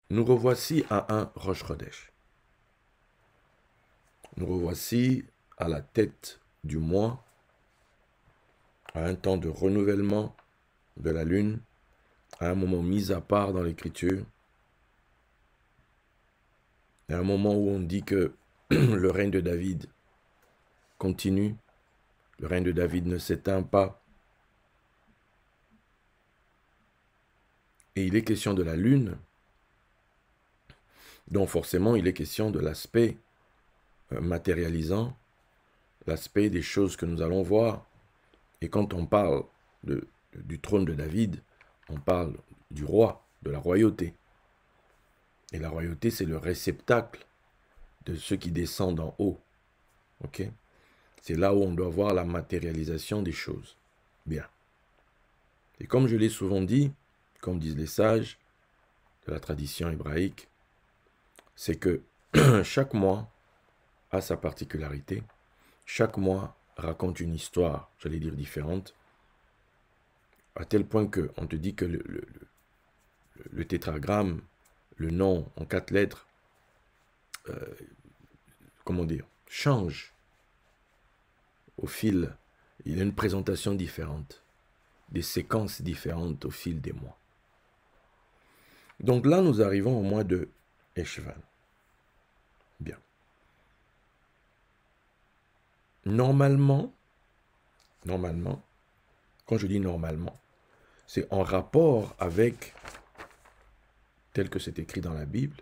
Nous revoici à un Rosh Chodesh. Nous revoici à la tête du mois, à un temps de renouvellement de la lune, à un moment mis à part dans l'Écriture, à un moment où on dit que le règne de David continue, le règne de David ne s'éteint pas. Et il est question de la lune, donc forcément il est question de l'aspect matérialisant, l'aspect des choses que nous allons voir. Et quand on parle du trône de David, on parle du roi, de la royauté. Et la royauté, c'est le réceptacle de ceux qui descendent en haut. Ok? C'est là où on doit voir la matérialisation des choses. Bien. Et comme je l'ai souvent dit, comme disent les sages de la tradition hébraïque, c'est que chaque mois a sa particularité. Chaque mois raconte une histoire, j'allais dire différente, à tel point qu'on te dit que le tétragramme, le nom en 4 lettres, comment dire, change au fil. Il y a une présentation différente, des séquences différentes au fil des mois. Donc là, nous arrivons au mois de Eshvan. Bien. Normalement, quand je dis normalement, c'est en rapport avec, tel que c'est écrit dans la Bible,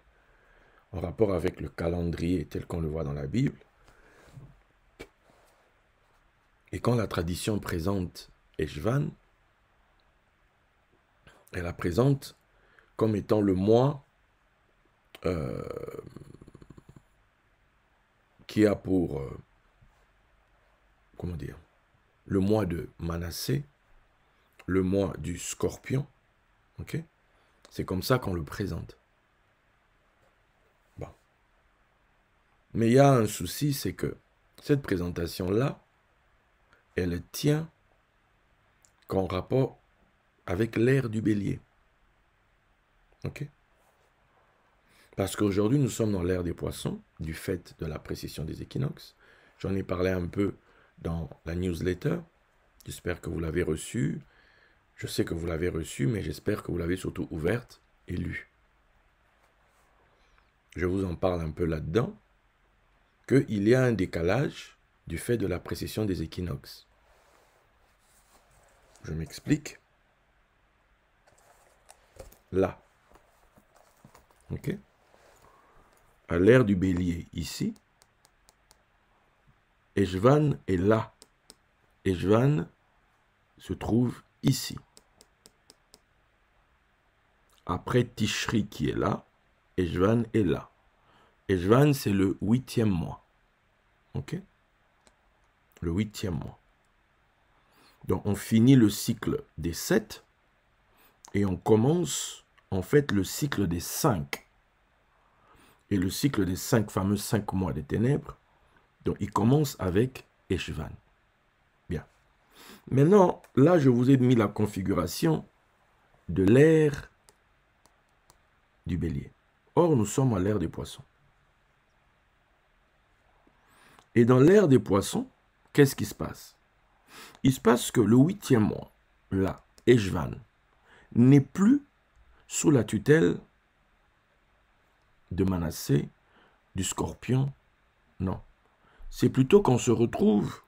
en rapport avec le calendrier tel qu'on le voit dans la Bible. Et quand la tradition présente Eshvan, elle la présente comme étant le mois qui a pour, comment dire, le mois de Manassé, le mois du Scorpion. Ok? C'est comme ça qu'on le présente. Bon. Mais il y a un souci, c'est que cette présentation-là, elle tient qu'en rapport avec l'ère du bélier. Ok? Parce qu'aujourd'hui, nous sommes dans l'ère des poissons, du fait de la précision des équinoxes. J'en ai parlé un peu dans la newsletter. J'espère que vous l'avez reçue. Je sais que vous l'avez reçue, mais j'espère que vous l'avez surtout ouverte et lue. Je vous en parle un peu là-dedans, qu'il y a un décalage du fait de la précision des équinoxes. Je m'explique. Là. Ok? À l'ère du bélier, ici, Eshvan est là. Eshvan se trouve ici. Après Tishri qui est là, Eshvan est là. Eshvan, c'est le 8e mois. Ok? Le 8e mois. Donc, on finit le cycle des 7 et on commence, en fait, le cycle des 5. Et le cycle des 5 fameux 5 mois des ténèbres, donc il commence avec Eshvan. Bien. Maintenant, là, je vous ai mis la configuration de l'ère du bélier. Or, nous sommes à l'ère des poissons. Et dans l'ère des poissons, qu'est-ce qui se passe? Il se passe que le 8e mois, là, Eshvan, n'est plus sous la tutelle de Manassé, du Scorpion, non. C'est plutôt qu'on se retrouve,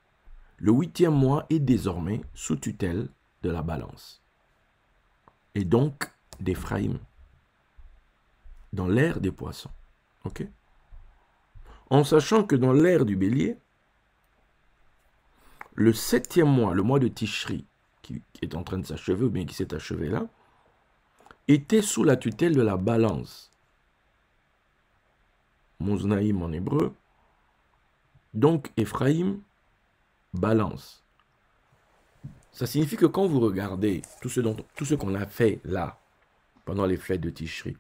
le 8e mois est désormais sous tutelle de la balance. Et donc d'Éphraïm, dans l'ère des poissons. Ok? En sachant que dans l'ère du bélier, le 7e mois, le mois de Tishri, qui est en train de s'achever, ou bien qui s'est achevé là, était sous la tutelle de la balance. Moznaïm en hébreu. Donc Éphraïm, balance. Ça signifie que quand vous regardez tout ce qu'on a fait là, pendant les fêtes de Tishri,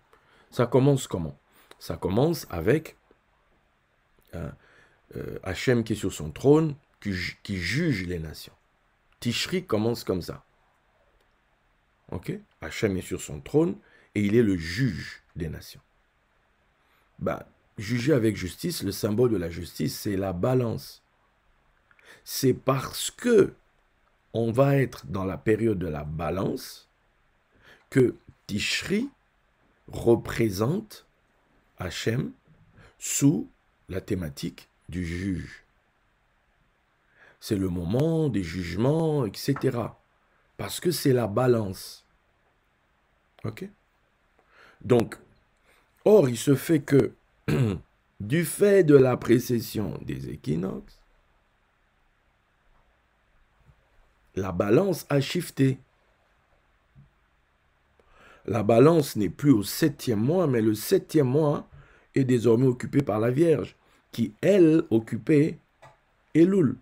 ça commence comment? Ça commence avec Hachem qui est sur son trône, qui juge les nations. Tishri commence comme ça. Ok? Hachem est sur son trône et il est le juge des nations. Ben, juger avec justice, le symbole de la justice, c'est la balance. C'est parce que on va être dans la période de la balance que Tishri représente Hachem sous la thématique du juge. C'est le moment des jugements, etc. Parce que c'est la balance. Ok? Donc, or, il se fait que, du fait de la précession des équinoxes, la balance a shifté. La balance n'est plus au 7e mois, mais le 7e mois est désormais occupé par la Vierge, qui, elle, occupait Elul,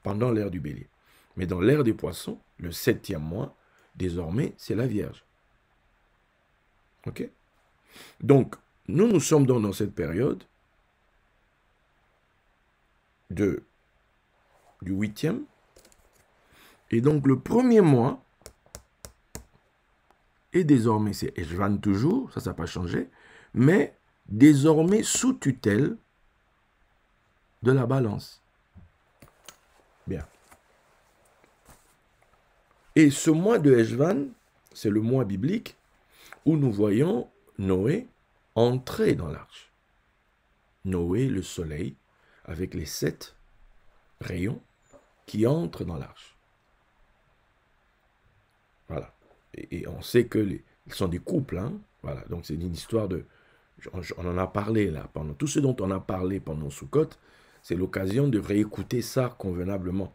pendant l'ère du Bélier. Mais dans l'ère des Poissons, le 7e mois, désormais, c'est la Vierge. Ok? Donc, nous sommes donc dans cette période du 8e. Et donc, le premier mois, et désormais, c'est Eshvan toujours, ça n'a pas changé, mais désormais sous tutelle de la balance. Bien. Et ce mois de Eshvan, c'est le mois biblique où nous voyons Noé entrer dans l'arche. Noé, le soleil, avec les 7 rayons qui entrent dans l'arche. Voilà. Et on sait qu'ils sont des couples. Hein? Voilà. Donc c'est une histoire de... On en a parlé là. Pendant tout ce dont on a parlé pendant Sukkot, c'est l'occasion de réécouter ça convenablement.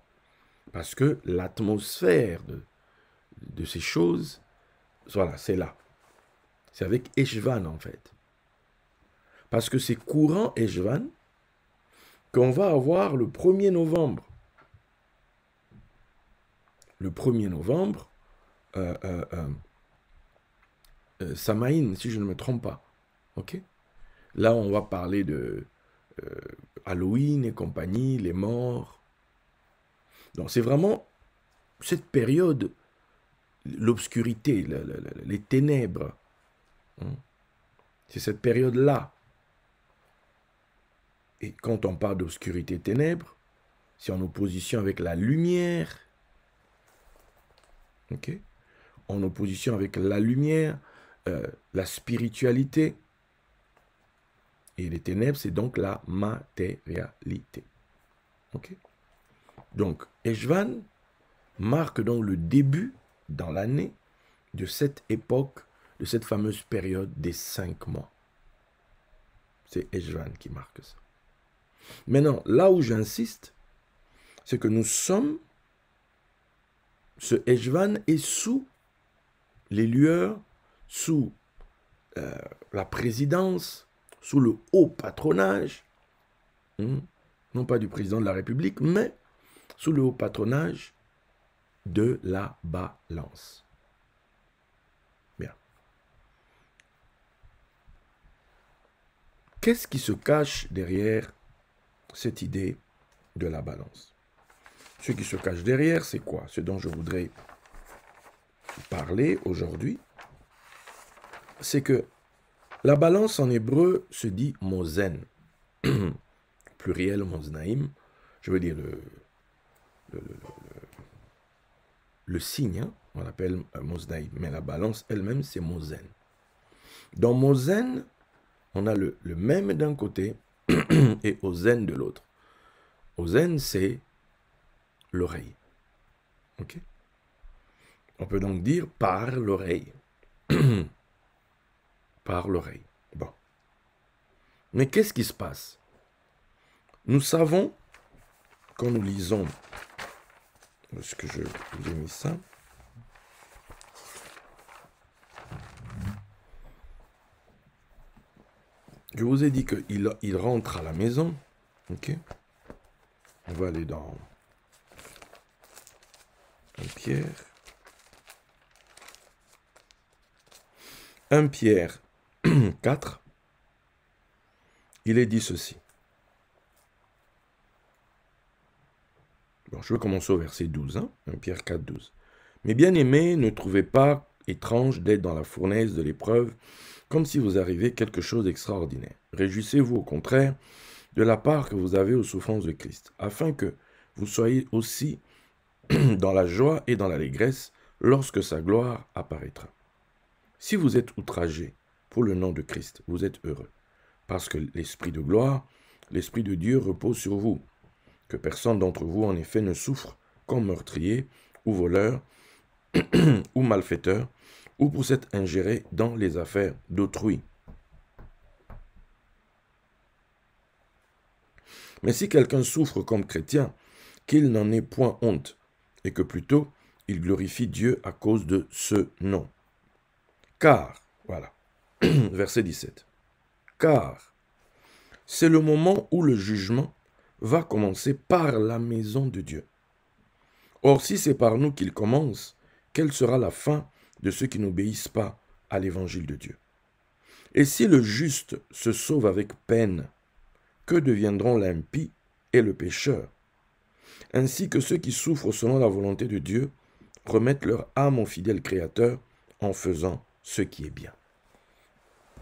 Parce que l'atmosphère de ces choses, voilà, c'est là. C'est avec Eshvan en fait. Parce que c'est courant Eshvan qu'on va avoir le 1er novembre. Le 1er novembre, Samaïn, si je ne me trompe pas. Ok? Là, on va parler de Halloween et compagnie, les morts. Donc, c'est vraiment cette période, l'obscurité, les ténèbres. Hein? C'est cette période-là. Et quand on parle d'obscurité, ténèbres, c'est en opposition avec la lumière. Ok? En opposition avec la lumière, la spiritualité. Et les ténèbres, c'est donc la matérialité. Ok? Donc, Eshvan marque donc le début dans l'année de cette époque, de cette fameuse période des 5 mois. C'est Eshvan qui marque ça. Maintenant, là où j'insiste, c'est que nous sommes, ce Eshvan est sous les lueurs, sous la présidence, sous le haut patronage, non pas du président de la République, mais sous le haut patronage de la balance. Bien. Qu'est-ce qui se cache derrière cette idée de la balance? Ce qui se cache derrière, c'est quoi? Ce dont je voudrais parler aujourd'hui, c'est que la balance en hébreu se dit mozen, pluriel moznaïm, je veux dire le signe, hein, on l'appelle moznaïm, mais la balance elle-même c'est mozen. Dans mozen, on a le même d'un côté et ozen de l'autre. Ozen c'est l'oreille. Ok? On peut donc dire par l'oreille. Par l'oreille. Bon. Mais qu'est-ce qui se passe? Nous savons, quand nous lisons, est-ce que je vous ai mis ça? Je vous ai dit qu'il rentre à la maison. Ok? On va aller dans 1 Pierre. 1 Pierre 4. Il est dit ceci. Bon, je vais commencer au verset 12. Hein? 1 Pierre 4, 12. « Mes bien-aimés, ne trouvez pas étrange d'être dans la fournaise de l'épreuve, comme si vous arriviez quelque chose d'extraordinaire. Réjouissez-vous au contraire de la part que vous avez aux souffrances de Christ, afin que vous soyez aussi dans la joie et dans l'allégresse lorsque sa gloire apparaîtra. Si vous êtes outragés pour le nom de Christ, vous êtes heureux, parce que l'Esprit de gloire, l'Esprit de Dieu repose sur vous, que personne d'entre vous en effet ne souffre comme meurtrier ou voleur ou malfaiteur, ou pour s'être ingéré dans les affaires d'autrui. Mais si quelqu'un souffre comme chrétien, qu'il n'en ait point honte, et que plutôt il glorifie Dieu à cause de ce nom. Car, voilà, verset 17, car c'est le moment où le jugement va commencer par la maison de Dieu. Or, si c'est par nous qu'il commence, quelle sera la fin de ceux qui n'obéissent pas à l'évangile de Dieu? Et si le juste se sauve avec peine, que deviendront l'impie et le pécheur? Ainsi que ceux qui souffrent selon la volonté de Dieu remettent leur âme au fidèle Créateur en faisant ce qui est bien.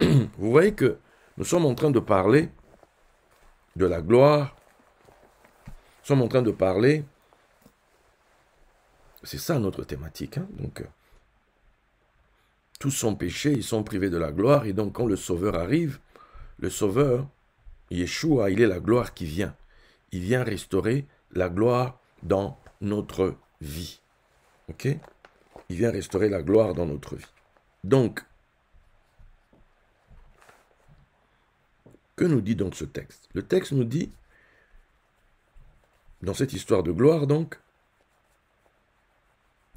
Vous voyez que nous sommes en train de parler de la gloire, nous sommes en train de parler, c'est ça notre thématique, hein? Donc, tous sont péchés, ils sont privés de la gloire, et donc quand le Sauveur arrive, le Sauveur, Yeshua, il est la gloire qui vient. Il vient restaurer la gloire dans notre vie. Ok? Il vient restaurer la gloire dans notre vie. Donc, que nous dit donc ce texte? Le texte nous dit, dans cette histoire de gloire donc,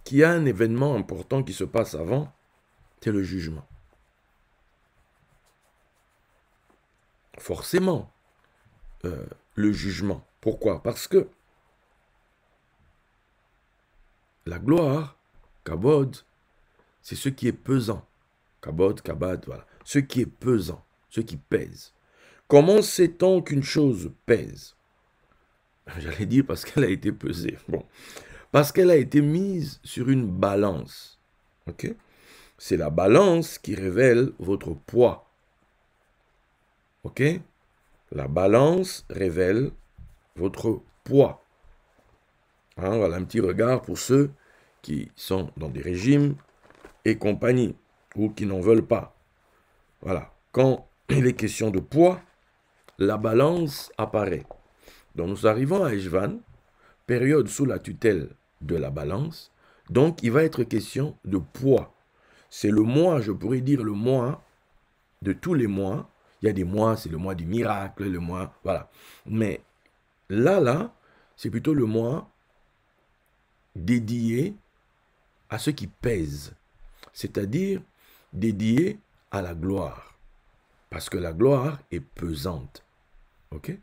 qu'il y a un événement important qui se passe avant, c'est le jugement. Forcément, le jugement. Pourquoi? Parce que la gloire, kabod, c'est ce qui est pesant. Kabod, kabad, voilà. Ce qui est pesant, ce qui pèse. Comment sait-on qu'une chose pèse? J'allais dire parce qu'elle a été pesée. Bon. Parce qu'elle a été mise sur une balance. Ok? C'est la balance qui révèle votre poids. Ok? La balance révèle votre poids. Hein, voilà un petit regard pour ceux qui sont dans des régimes et compagnie, ou qui n'en veulent pas. Voilà. Quand il est question de poids, la balance apparaît. Donc nous arrivons à Eshvan, période sous la tutelle de la balance. Donc il va être question de poids. C'est le mois, je pourrais dire le mois de tous les mois. Il y a des mois, c'est le mois du miracle, le mois, voilà. Mais là, c'est plutôt le mois dédié à ce qui pèse, c'est-à-dire dédié à la gloire. Parce que la gloire est pesante. Ok?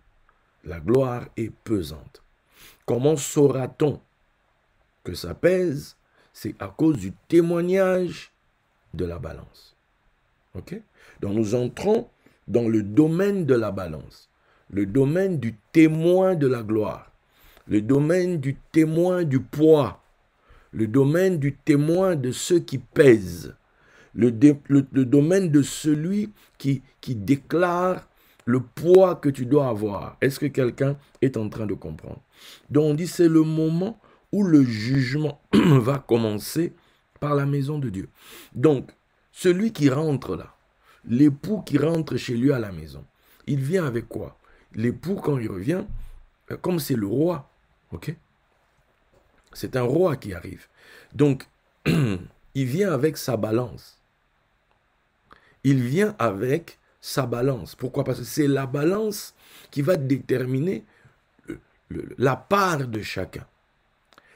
La gloire est pesante. Comment saura-t-on que ça pèse? C'est à cause du témoignage de la balance. Ok? Donc nous entrons dans le domaine de la balance, le domaine du témoin de la gloire, le domaine du témoin du poids, le domaine du témoin de ceux qui pèsent, le domaine de celui qui déclare le poids que tu dois avoir. Est-ce que quelqu'un est en train de comprendre? Donc on dit c'est le moment où le jugement va commencer par la maison de Dieu. Donc, celui qui rentre là, l'époux qui rentre chez lui à la maison, il vient avec quoi? L'époux, quand il revient, comme c'est le roi, ok? C'est un roi qui arrive. Donc, il vient avec sa balance. Il vient avec sa balance. Pourquoi? Parce que c'est la balance qui va déterminer la part de chacun.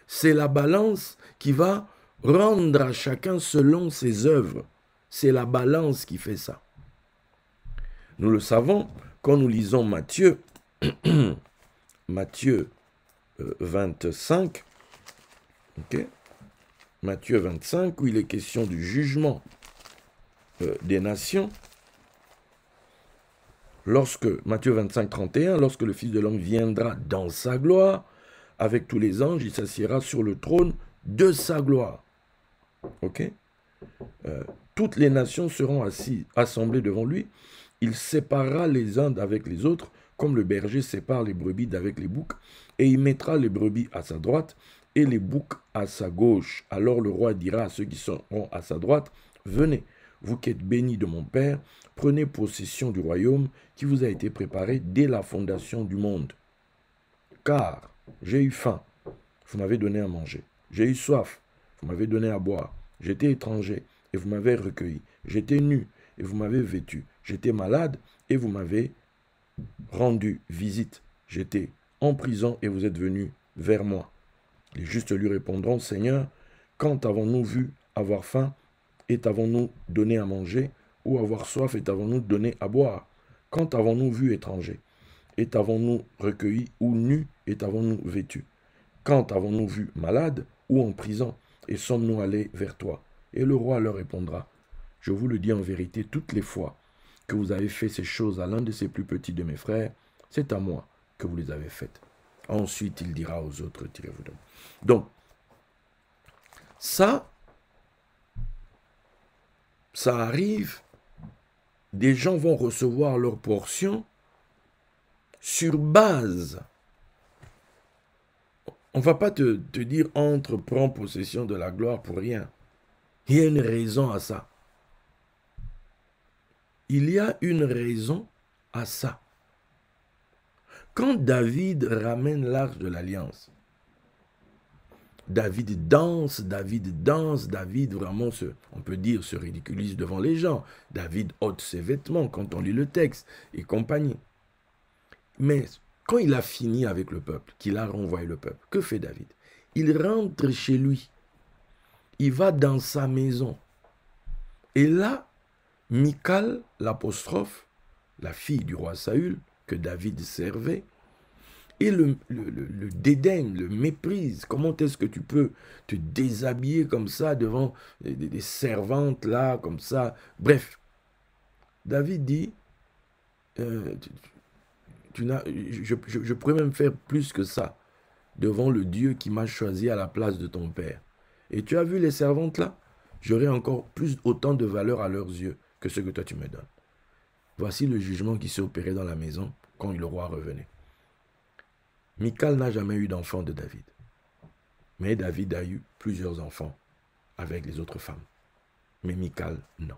C'est la balance qui va rendre à chacun selon ses œuvres. C'est la balance qui fait ça. Nous le savons quand nous lisons Matthieu, Matthieu 25, ok? Matthieu 25, où il est question du jugement des nations. Matthieu 25, 31, lorsque le Fils de l'homme viendra dans sa gloire, avec tous les anges, il s'assiera sur le trône de sa gloire. Ok? Toutes les nations seront assemblées devant lui. Il séparera les uns avec les autres, comme le berger sépare les brebis d'avec les boucs, et il mettra les brebis à sa droite et les boucs à sa gauche. Alors le roi dira à ceux qui seront à sa droite, venez, vous qui êtes bénis de mon Père, prenez possession du royaume qui vous a été préparé dès la fondation du monde. Car j'ai eu faim, vous m'avez donné à manger. J'ai eu soif, vous m'avez donné à boire. J'étais étranger, et vous m'avez recueilli. J'étais nu, et vous m'avez vêtu. J'étais malade, et vous m'avez rendu visite. J'étais en prison, et vous êtes venus vers moi. Les justes lui répondront, Seigneur, quand avons-nous vu avoir faim, et t'avons-nous donné à manger, ou avoir soif, et t'avons-nous donné à boire? Quand avons-nous vu étranger, et t'avons-nous recueilli, ou nu, et t'avons-nous vêtu? Quand avons-nous vu malade ou en prison, et sommes-nous allés vers toi? Et le roi leur répondra, je vous le dis en vérité, toutes les fois que vous avez fait ces choses à l'un de ces plus petits de mes frères, c'est à moi que vous les avez faites. Ensuite, il dira aux autres, tirez-vous de moi. Donc, ça arrive, des gens vont recevoir leur portion sur base. On ne va pas te dire, entre, prends possession de la gloire pour rien. Il y a une raison à ça. Il y a une raison à ça. Quand David ramène l'arche de l'alliance, David danse, David vraiment, on peut dire, se ridiculise devant les gens. David ôte ses vêtements quand on lit le texte et compagnie. Mais quand il a fini avec le peuple, qu'il a renvoyé le peuple, que fait David? Il rentre chez lui. Il va dans sa maison. Et là, Michal, l'apostrophe, la fille du roi Saül, que David servait, et le dédaigne, le méprise. Comment est-ce que tu peux te déshabiller comme ça devant des servantes là, comme ça? Bref, David dit, je pourrais même faire plus que ça devant le Dieu qui m'a choisi à la place de ton père. Et tu as vu les servantes là? J'aurai encore autant de valeur à leurs yeux que ce que toi tu me donnes. Voici le jugement qui s'est opéré dans la maison quand le roi revenait. Michal n'a jamais eu d'enfant de David. Mais David a eu plusieurs enfants avec les autres femmes. Mais Michal, non.